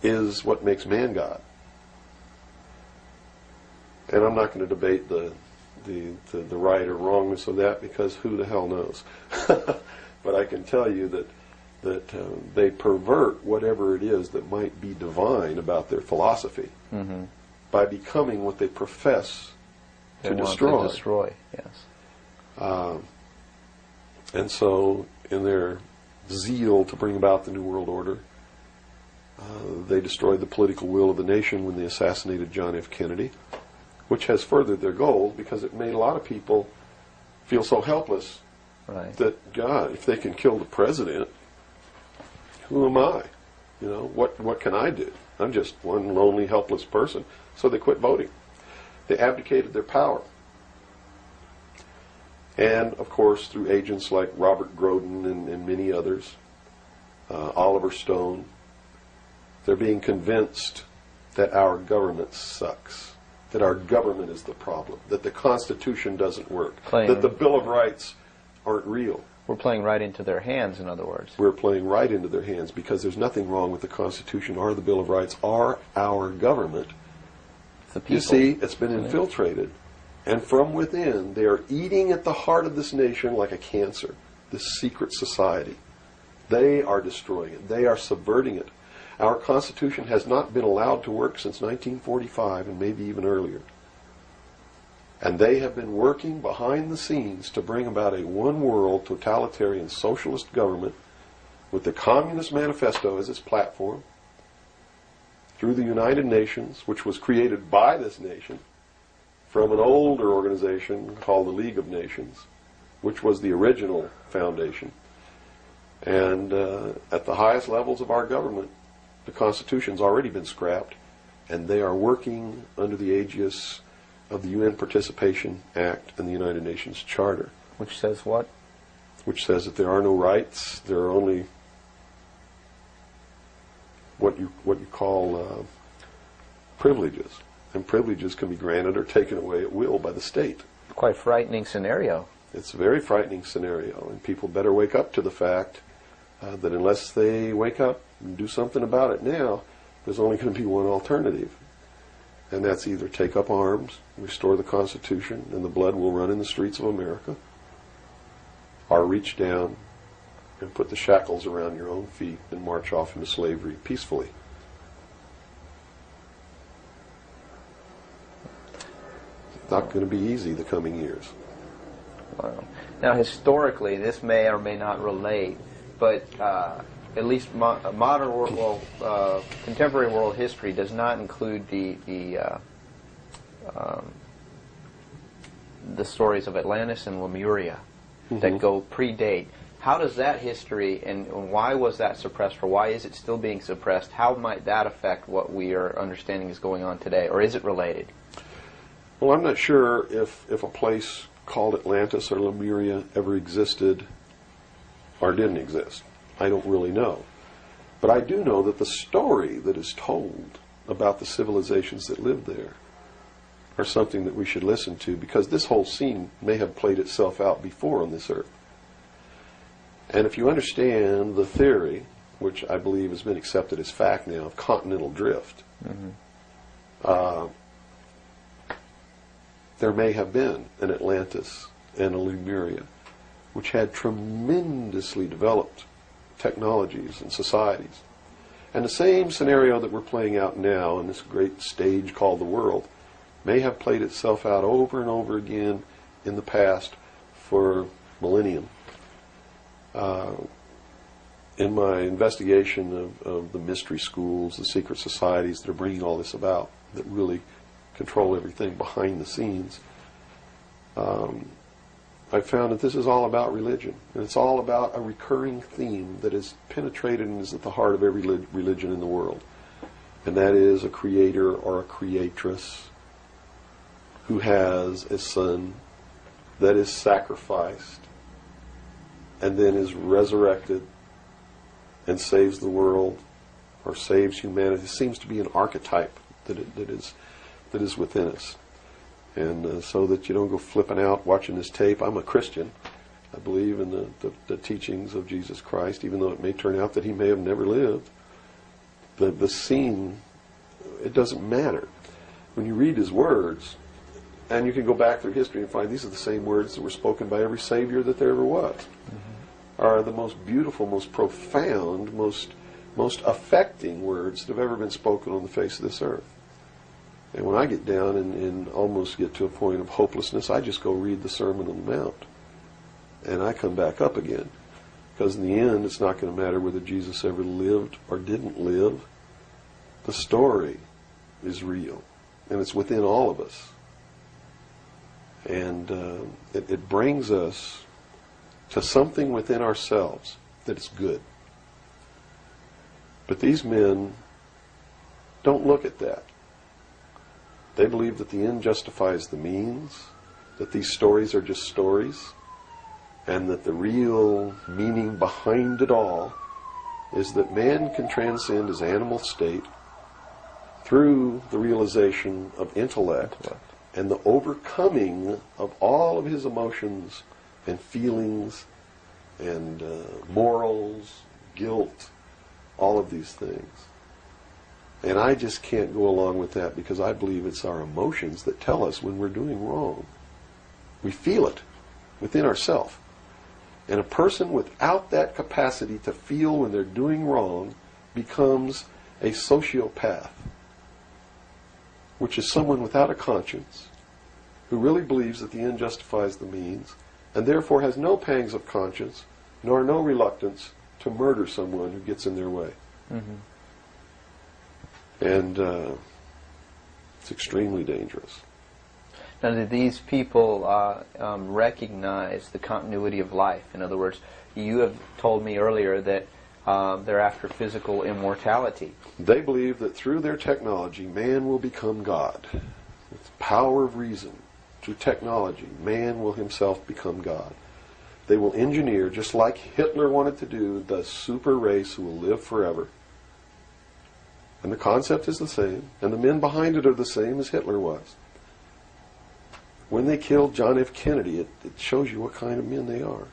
is what makes man God. And I'm not going to debate the right or wrongness of that, because who the hell knows? But I can tell you that they pervert whatever it is that might be divine about their philosophy by becoming what they profess to destroy. To destroy, yes. And so, in their zeal to bring about the New World Order, they destroyed the political will of the nation when they assassinated John F. Kennedy, which has furthered their goals, because it made a lot of people feel so helpless that, God, if they can kill the president, who am I? You know, what can I do? I'm just one lonely, helpless person. So they quit voting. They abdicated their power. And, of course, through agents like Robert Groden and many others, Oliver Stone, they're being convinced that our government sucks, that our government is the problem, that the Constitution doesn't work, that the Bill of Rights aren't real. We're playing right into their hands, in other words. We're playing right into their hands, because there's nothing wrong with the Constitution or the Bill of Rights or our government. The people. You see, it's been infiltrated. And from within, they are eating at the heart of this nation like a cancer, this secret society. They are destroying it. They are subverting it. Our Constitution has not been allowed to work since 1945, and maybe even earlier. And they have been working behind the scenes to bring about a one-world, totalitarian, socialist government with the Communist Manifesto as its platform, through the United Nations, which was created by this nation, from an older organization called the League of Nations, which was the original foundation. And at the highest levels of our government, the Constitution's already been scrapped, and they are working under the aegis of the UN Participation Act and the United Nations Charter. Which says what? Which says that there are no rights, there are only what you call privileges. And privileges can be granted or taken away at will by the state. Quite frightening scenario. It's a very frightening scenario, and people better wake up to the fact that unless they wake up and do something about it now, there's only going to be one alternative. And that's either take up arms, restore the Constitution, and the blood will run in the streets of America, or reach down and put the shackles around your own feet and march off into slavery peacefully. It's not going to be easy the coming years. Wow. Now, historically, this may or may not relate, but at least modern world, contemporary world history does not include the stories of Atlantis and Lemuria that go predate. How does that history, and why was that suppressed, or why is it still being suppressed? How might that affect what we are understanding is going on today, or is it related? Well, I'm not sure if a place called Atlantis or Lemuria ever existed or didn't exist. I don't really know. But I do know that the story that is told about the civilizations that lived there are something that we should listen to, because this whole scene may have played itself out before on this earth. And if you understand the theory, which I believe has been accepted as fact now, of continental drift, there may have been an Atlantis and a Lemuria, which had tremendously developed technologies and societies. And the same scenario that we're playing out now in this great stage called the world may have played itself out over and over again in the past for millennium. In my investigation of the mystery schools, the secret societies that are bringing all this about, that really control everything behind the scenes, I found that this is all about religion. And it's all about a recurring theme that is penetrated and is at the heart of every religion in the world. And that is a creator or a creatress who has a son that is sacrificed and then is resurrected and saves the world or saves humanity. It seems to be an archetype that is within us. And so that you don't go flipping out watching this tape. I'm a Christian. I believe in the teachings of Jesus Christ, even though it may turn out that he may have never lived. The scene, it doesn't matter. When you read his words, and you can go back through history and find these are the same words that were spoken by every Savior that there ever was, are the most beautiful, most profound, most affecting words that have ever been spoken on the face of this earth. And when I get down and almost get to a point of hopelessness, I just go read the Sermon on the Mount. And I come back up again. Because in the end, it's not going to matter whether Jesus ever lived or didn't live. The story is real. And it's within all of us. And it brings us to something within ourselves that is good. But these men don't look at that. They believe that the end justifies the means, that these stories are just stories, and that the real meaning behind it all is that man can transcend his animal state through the realization of intellect and the overcoming of all of his emotions and feelings and morals, guilt, all of these things. And I just can't go along with that because I believe it's our emotions that tell us when we're doing wrong. We feel it within ourselves. And a person without that capacity to feel when they're doing wrong becomes a sociopath, which is someone without a conscience who really believes that the end justifies the means and therefore has no pangs of conscience nor no reluctance to murder someone who gets in their way. Mm-hmm. And it's extremely dangerous. Now, do these people recognize the continuity of life? In other words, you have told me earlier that they're after physical immortality. They believe that through their technology, man will become God. With the power of reason, through technology, man will himself become God. They will engineer, just like Hitler wanted to do, the super race who will live forever. And the concept is the same, and the men behind it are the same as Hitler was. When they killed John F. Kennedy, it shows you what kind of men they are.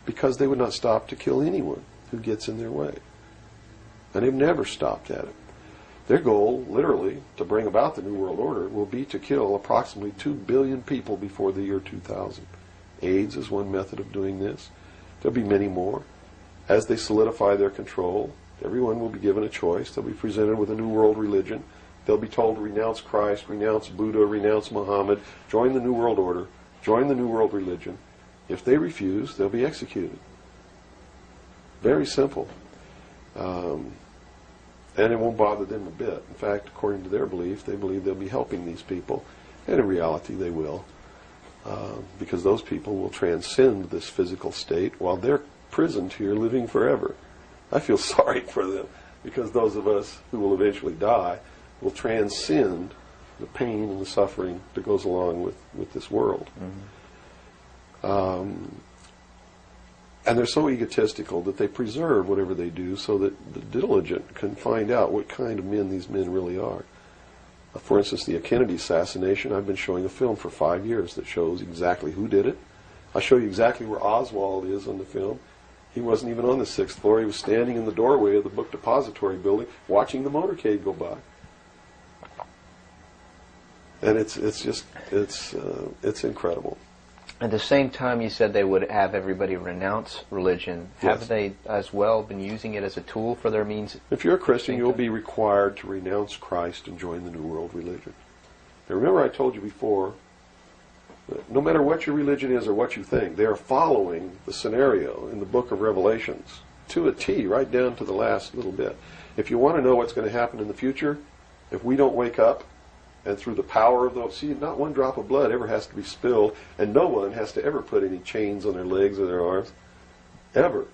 Because they would not stop to kill anyone who gets in their way. And they've never stopped at it. Their goal, literally, to bring about the New World Order, will be to kill approximately 2 billion people before the year 2000. AIDS is one method of doing this. There'll be many more. As they solidify their control, everyone will be given a choice. They'll be presented with a new world religion. They'll be told to renounce Christ, renounce Buddha, renounce Muhammad, join the New World Order, join the New World Religion. If they refuse, they'll be executed. Very simple. And it won't bother them a bit. In fact, according to their belief, they believe they'll be helping these people. And in reality, they will. Because those people will transcend this physical state while they're prisoned here living forever. I feel sorry for them because those of us who will eventually die will transcend the pain and the suffering that goes along with this world. Mm-hmm. And they're so egotistical that they preserve whatever they do so that the diligent can find out what kind of men these men really are. For instance, the Kennedy assassination, I've been showing a film for 5 years that shows exactly who did it. I show you exactly where Oswald is on the film. He wasn't even on the 6th floor. He was standing in the doorway of the book depository building watching the motorcade go by. And it's incredible. At the same time, you said they would have everybody renounce religion. Yes. Have they as well been using it as a tool for their means? If you're a Christian, you'll be required to renounce Christ and join the New World Religion. Now remember I told you before, that no matter what your religion is or what you think, they are following the scenario in the book of Revelations to a T, right down to the last little bit. If you want to know what's going to happen in the future, if we don't wake up, and through the power of those, see, not one drop of blood ever has to be spilled, and no one has to ever put any chains on their legs or their arms, ever.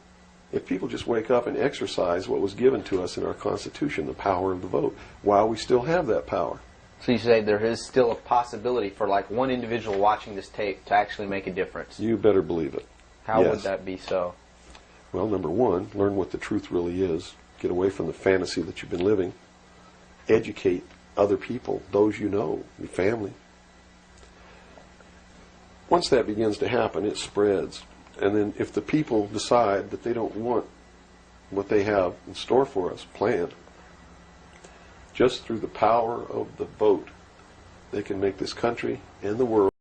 If people just wake up and exercise what was given to us in our Constitution, the power of the vote, while we still have that power. So you say there is still a possibility for like one individual watching this tape to actually make a difference? You better believe it. How would that be so? Well, number one, learn what the truth really is. Get away from the fantasy that you've been living. Educate other people, those you know, your family. Once that begins to happen, it spreads. And then if the people decide that they don't want what they have in store for us planned, just through the power of the vote, they can make this country and the world